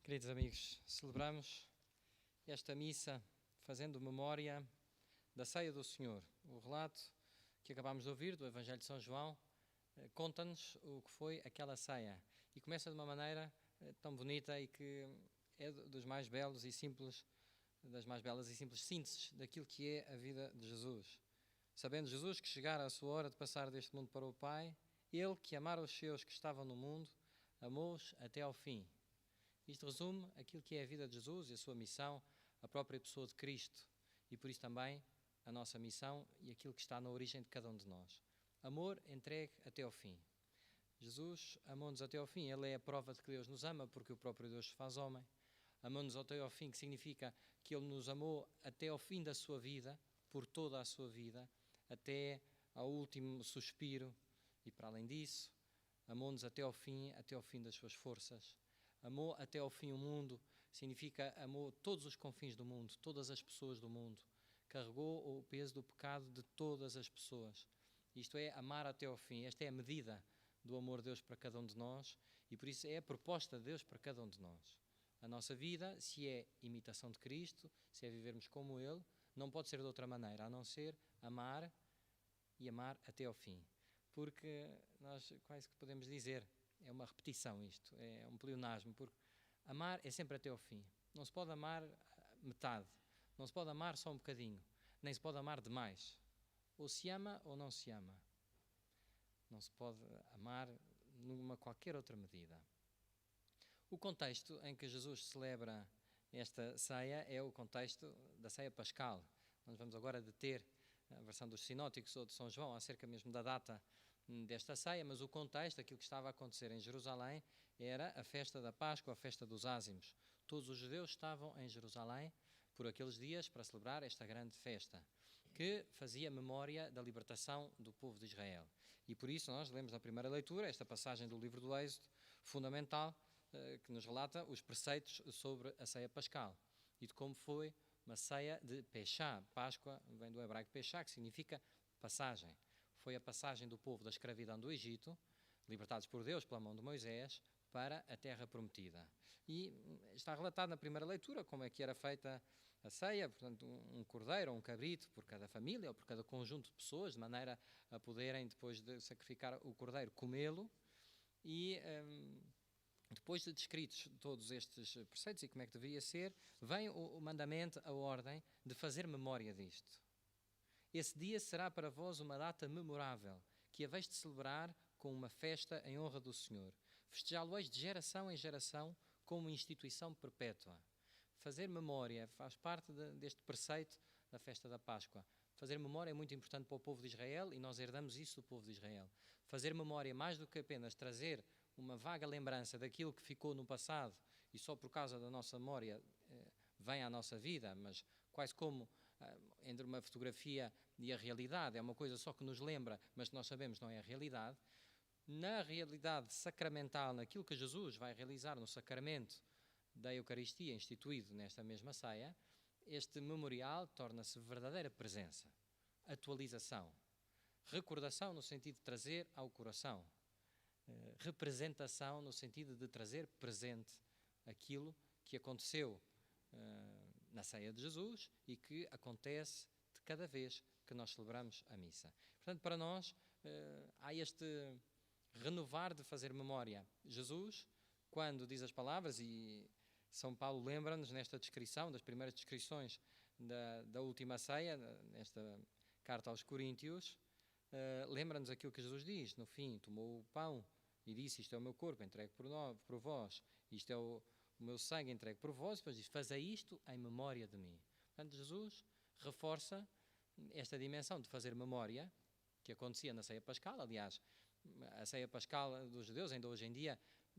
Queridos amigos, celebramos esta missa fazendo memória da ceia do Senhor. O relato que acabámos de ouvir do Evangelho de São João conta-nos o que foi aquela ceia e começa de uma maneira tão bonita e que é dos mais belos e simples, das mais belas e simples sínteses daquilo que é a vida de Jesus. Sabendo Jesus que chegara a sua hora de passar deste mundo para o Pai, Ele que amara os seus que estavam no mundo, amou-os até ao fim. Isto resume aquilo que é a vida de Jesus e a sua missão, a própria pessoa de Cristo e por isso também a nossa missão e aquilo que está na origem de cada um de nós. Amor entregue até ao fim. Jesus amou-nos até ao fim. Ele é a prova de que Deus nos ama porque o próprio Deus se faz homem. Amou-nos até ao fim, que significa que Ele nos amou até ao fim da sua vida, por toda a sua vida, até ao último suspiro. E para além disso, amou-nos até ao fim das suas forças. Amou até ao fim o mundo, significa amou todos os confins do mundo, todas as pessoas do mundo. Carregou o peso do pecado de todas as pessoas. Isto é amar até ao fim. Esta é a medida do amor de Deus para cada um de nós e por isso é a proposta de Deus para cada um de nós. A nossa vida, se é imitação de Cristo, se é vivermos como Ele, não pode ser de outra maneira, a não ser amar e amar até ao fim. Porque nós quase que podemos dizer, é uma repetição isto, é um pleonasmo, porque amar é sempre até ao fim. Não se pode amar metade, não se pode amar só um bocadinho, nem se pode amar demais. Ou se ama ou não se ama. Não se pode amar numa qualquer outra medida. O contexto em que Jesus celebra esta ceia é o contexto da ceia pascal. Nós vamos agora deter a versão dos sinóticos ou de São João acerca mesmo da data desta ceia, mas o contexto, aquilo que estava a acontecer em Jerusalém, era a festa da Páscoa, a festa dos ázimos. Todos os judeus estavam em Jerusalém por aqueles dias para celebrar esta grande festa, que fazia memória da libertação do povo de Israel. E por isso nós lemos na primeira leitura esta passagem do livro do Êxodo, fundamental, que nos relata os preceitos sobre a ceia pascal e de como foi uma ceia de Peshá. Páscoa vem do hebraico Peshá, que significa passagem. Foi a passagem do povo da escravidão do Egito, libertados por Deus pela mão de Moisés, para a terra prometida. E está relatado na primeira leitura como é que era feita a ceia, portanto um cordeiro ou um cabrito por cada família ou por cada conjunto de pessoas, de maneira a poderem, depois de sacrificar o cordeiro, comê-lo. E depois de descritos todos estes preceitos e como é que deveria ser, vem o mandamento, a ordem de fazer memória disto. Esse dia será para vós uma data memorável, que haveis de celebrar com uma festa em honra do Senhor. Festejá-lo-eis de geração em geração como instituição perpétua. Fazer memória faz parte deste preceito da festa da Páscoa. Fazer memória é muito importante para o povo de Israel e nós herdamos isso do povo de Israel. Fazer memória, mais do que apenas trazer uma vaga lembrança daquilo que ficou no passado e só por causa da nossa memória vem à nossa vida, mas quase como entre uma fotografia e a realidade, é uma coisa só que nos lembra, mas que nós sabemos não é a realidade. Na realidade sacramental, naquilo que Jesus vai realizar no sacramento da Eucaristia instituído nesta mesma ceia, este memorial torna-se verdadeira presença, atualização, recordação no sentido de trazer ao coração, representação no sentido de trazer presente aquilo que aconteceu na ceia de Jesus e que acontece de cada vez que nós celebramos a missa. Portanto, para nós há este renovar de fazer memória. Jesus, quando diz as palavras, e São Paulo lembra-nos nesta descrição, das primeiras descrições da última ceia, nesta carta aos Coríntios, lembra-nos aquilo que Jesus diz. No fim, tomou o pão e disse: isto é o meu corpo entregue por vós, isto é o meu sangue entregue por vós, e depois diz: fazei isto em memória de mim. Portanto, Jesus reforça esta dimensão de fazer memória, que acontecia na ceia pascal. Aliás, a ceia pascal dos judeus, ainda hoje em dia,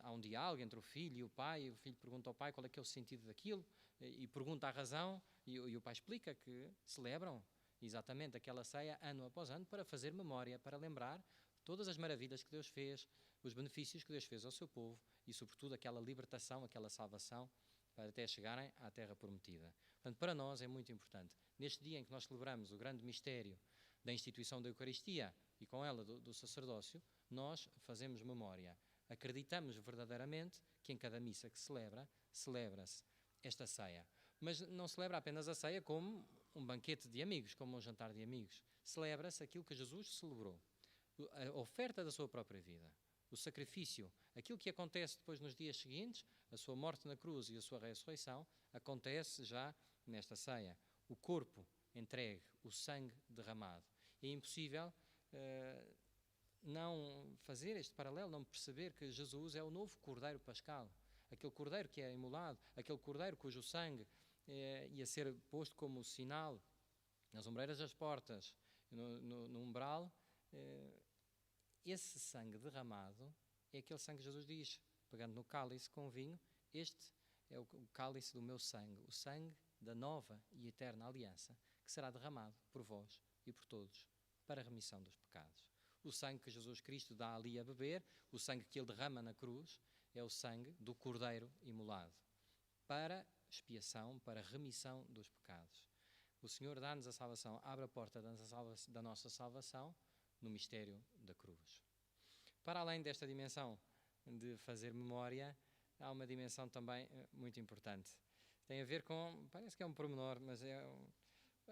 há um diálogo entre o filho e o pai, e o filho pergunta ao pai qual é que é o sentido daquilo, e pergunta a razão, e o pai explica que celebram exatamente aquela ceia ano após ano para fazer memória, para lembrar todas as maravilhas que Deus fez, os benefícios que Deus fez ao seu povo e, sobretudo, aquela libertação, aquela salvação, para até chegarem à terra prometida. Portanto, para nós é muito importante. Neste dia em que nós celebramos o grande mistério da instituição da Eucaristia e com ela do sacerdócio, nós fazemos memória. Acreditamos verdadeiramente que em cada missa que celebra-se esta ceia. Mas não celebra apenas a ceia como um banquete de amigos, como um jantar de amigos. Celebra-se aquilo que Jesus celebrou, a oferta da sua própria vida, o sacrifício, aquilo que acontece depois nos dias seguintes, a sua morte na cruz e a sua ressurreição, acontece já nesta ceia. O corpo entregue, o sangue derramado. É impossível não fazer este paralelo, não perceber que Jesus é o novo Cordeiro Pascal, aquele Cordeiro que é imolado, aquele Cordeiro cujo sangue ia ser posto como sinal nas ombreiras das portas, no umbral. Esse sangue derramado é aquele sangue que Jesus diz, pegando no cálice com vinho, este é o cálice do meu sangue, o sangue da nova e eterna aliança, que será derramado por vós e por todos para a remissão dos pecados. O sangue que Jesus Cristo dá ali a beber, o sangue que ele derrama na cruz, é o sangue do Cordeiro imolado, para expiação, para remissão dos pecados. O Senhor dá-nos a salvação, abre a porta da nossa salvação no mistério da cruz. Para além desta dimensão de fazer memória, há uma dimensão também muito importante. Tem a ver com, parece que é um pormenor, mas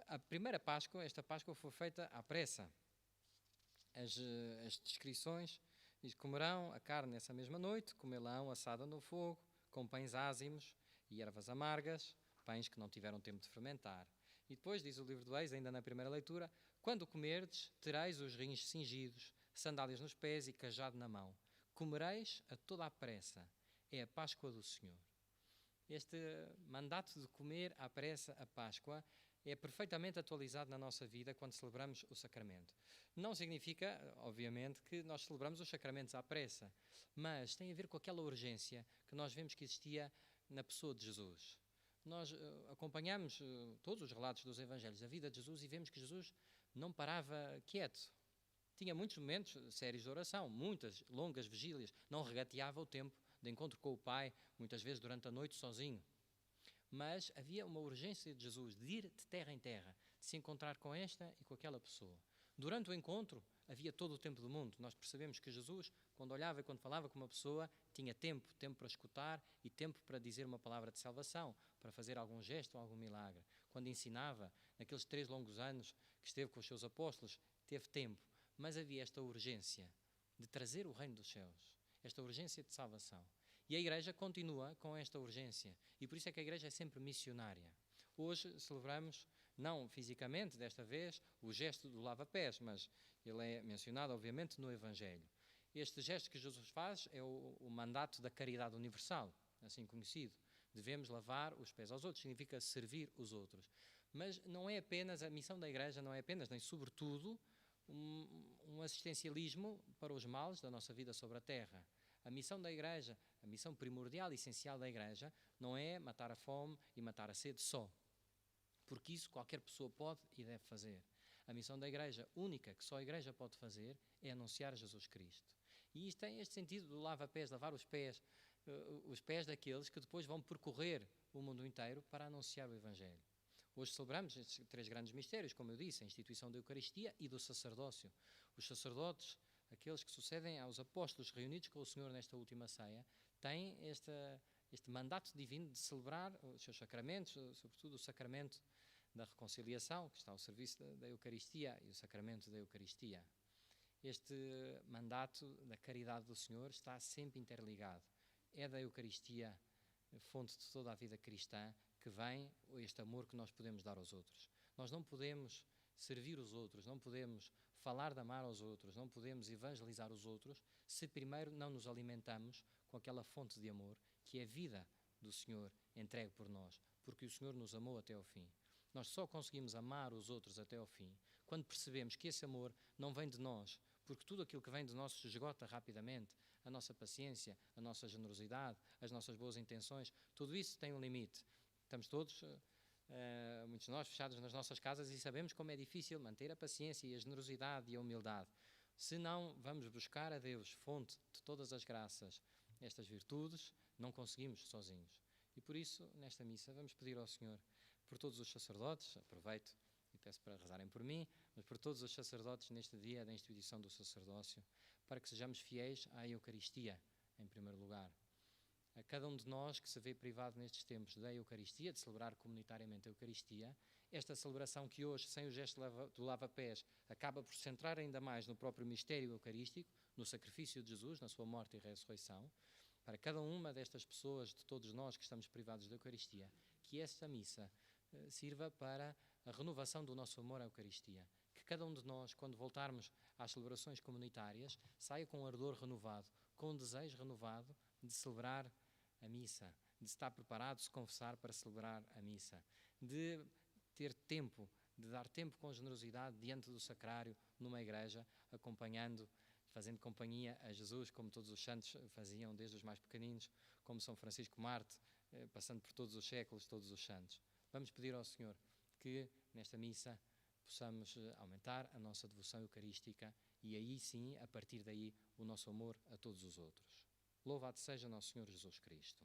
a primeira Páscoa, esta Páscoa foi feita à pressa. As descrições diz: comerão a carne nessa mesma noite, comê-la-ão assada no fogo, com pães ázimos e ervas amargas, pães que não tiveram tempo de fermentar. E depois diz o livro do Êxodo, ainda na primeira leitura: quando comerdes, tereis os rins cingidos, sandálias nos pés e cajado na mão. Comereis a toda a pressa. É a Páscoa do Senhor. Este mandato de comer à pressa a Páscoa é perfeitamente atualizado na nossa vida quando celebramos o sacramento. Não significa, obviamente, que nós celebramos os sacramentos à pressa, mas tem a ver com aquela urgência que nós vemos que existia na pessoa de Jesus. Nós acompanhamos todos os relatos dos Evangelhos da vida de Jesus e vemos que Jesus não parava quieto. Tinha muitos momentos sérios de oração, muitas longas vigílias, não regateava o tempo de encontro com o Pai, muitas vezes durante a noite sozinho. Mas havia uma urgência de Jesus de ir de terra em terra, de se encontrar com esta e com aquela pessoa. Durante o encontro havia todo o tempo do mundo. Nós percebemos que Jesus, quando olhava e quando falava com uma pessoa, tinha tempo para escutar e tempo para dizer uma palavra de salvação, para fazer algum gesto ou algum milagre. Quando ensinava, naqueles 3 longos anos que esteve com os seus apóstolos, teve tempo. Mas havia esta urgência de trazer o reino dos céus, esta urgência de salvação. E a Igreja continua com esta urgência. E por isso é que a Igreja é sempre missionária. Hoje celebramos, não fisicamente, desta vez, o gesto do lava-pés, mas ele é mencionado, obviamente, no Evangelho. Este gesto que Jesus faz é o mandato da caridade universal, assim conhecido. Devemos lavar os pés aos outros, significa servir os outros. Mas não é apenas, a missão da Igreja não é apenas, nem sobretudo, um assistencialismo para os males da nossa vida sobre a terra. A missão da Igreja, a missão primordial e essencial da Igreja, não é matar a fome e matar a sede só. Porque isso qualquer pessoa pode e deve fazer. A missão da Igreja, única, que só a Igreja pode fazer, é anunciar Jesus Cristo. E isto tem este sentido do lava-pés, lavar os pés daqueles que depois vão percorrer o mundo inteiro para anunciar o Evangelho. Hoje celebramos estes 3 grandes mistérios, como eu disse, a instituição da Eucaristia e do sacerdócio. Os sacerdotes, aqueles que sucedem aos apóstolos reunidos com o Senhor nesta última ceia, têm este mandato divino de celebrar os seus sacramentos, sobretudo o sacramento da reconciliação, que está ao serviço da Eucaristia, e o sacramento da Eucaristia. Este mandato da caridade do Senhor está sempre interligado. É da Eucaristia, fonte de toda a vida cristã, que vem este amor que nós podemos dar aos outros. Nós não podemos servir os outros, não podemos falar de amar aos outros, não podemos evangelizar os outros se primeiro não nos alimentamos com aquela fonte de amor que é a vida do Senhor entregue por nós, porque o Senhor nos amou até ao fim. Nós só conseguimos amar os outros até ao fim quando percebemos que esse amor não vem de nós, porque tudo aquilo que vem de nós se esgota rapidamente. A nossa paciência, a nossa generosidade, as nossas boas intenções, tudo isso tem um limite. Estamos todos, muitos de nós, fechados nas nossas casas e sabemos como é difícil manter a paciência e a generosidade e a humildade. Se não vamos buscar a Deus, fonte de todas as graças, estas virtudes, não conseguimos sozinhos. E por isso, nesta missa, vamos pedir ao Senhor, por todos os sacerdotes, aproveito e peço para rezarem por mim, mas por todos os sacerdotes neste dia da instituição do sacerdócio, para que sejamos fiéis à Eucaristia, em primeiro lugar. A cada um de nós que se vê privado nestes tempos da Eucaristia, de celebrar comunitariamente a Eucaristia, esta celebração que hoje, sem o gesto do lava-pés, acaba por se centrar ainda mais no próprio mistério eucarístico, no sacrifício de Jesus, na sua morte e ressurreição, para cada uma destas pessoas, de todos nós que estamos privados da Eucaristia, que esta missa sirva para a renovação do nosso amor à Eucaristia. Que cada um de nós, quando voltarmos às celebrações comunitárias, saia com um ardor renovado, com um desejo renovado de celebrar a missa, de estar preparado, de se confessar para celebrar a missa, de ter tempo, de dar tempo com generosidade diante do sacrário, numa igreja, acompanhando, fazendo companhia a Jesus, como todos os santos faziam, desde os mais pequeninos, como São Francisco Marte, passando por todos os séculos, todos os santos. Vamos pedir ao Senhor que, nesta missa, possamos aumentar a nossa devoção eucarística e aí sim, a partir daí, o nosso amor a todos os outros. Louvado seja nosso Senhor Jesus Cristo.